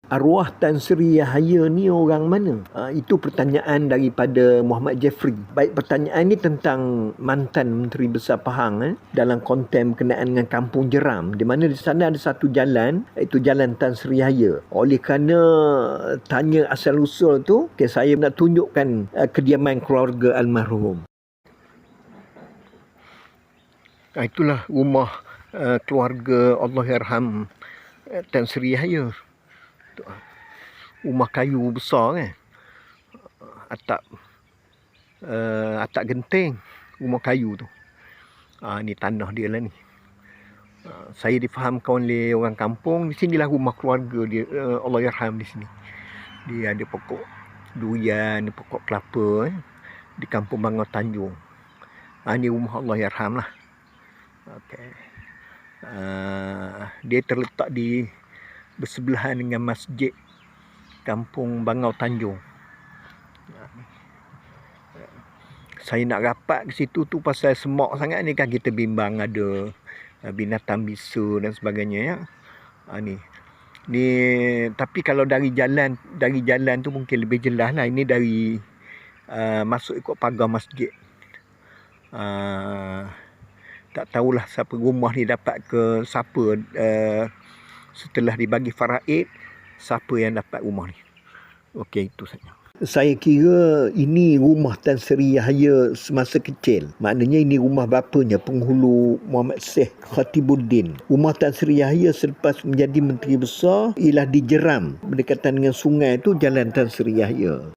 Arwah Tan Sri Yahya ni orang mana? Itu pertanyaan daripada Muhammad Jeffrey. Baik, pertanyaan ni tentang mantan Menteri Besar Pahang dalam konten berkenaan dengan Kampung Jeram, di mana di sana ada satu jalan, iaitu Jalan Tan Sri Yahya. Oleh kerana tanya asal-usul tu, saya nak tunjukkan kediaman keluarga almarhum. Itulah rumah keluarga Allahyarham Tan Sri Yahya. Rumah kayu besar kan. Atap genting rumah kayu tu. Ni tanah dia lah ni. Saya difahamkan oleh orang kampung, di sinilah rumah keluarga dia, Allahyarham di sini. Dia ada pokok durian, pokok kelapa di Kampung Bangau Tanjung. Ni rumah Allahyarham lah. Okey. Dia terletak di bersebelahan dengan masjid Kampung Bangau Tanjung. Saya nak rapat ke situ tu pasal semak sangat ni kan, kita bimbang ada binatang bisu dan sebagainya ya. Ni tapi kalau dari jalan tu mungkin lebih jelas lah. Ini dari masuk ikut pagar masjid. Tak tahulah siapa rumah ni dapat ke siapa, setelah dibagi faraid, siapa yang dapat rumah ni. Okey, itu saja. Saya kira ini rumah Tan Sri Yahya semasa kecil. Maknanya ini rumah bapanya, penghulu Muhammad Sheikh Khatibuddin. Rumah Tan Sri Yahya selepas menjadi Menteri Besar ialah di Jeram, berdekatan dengan sungai tu, Jalan Tan Sri Yahya.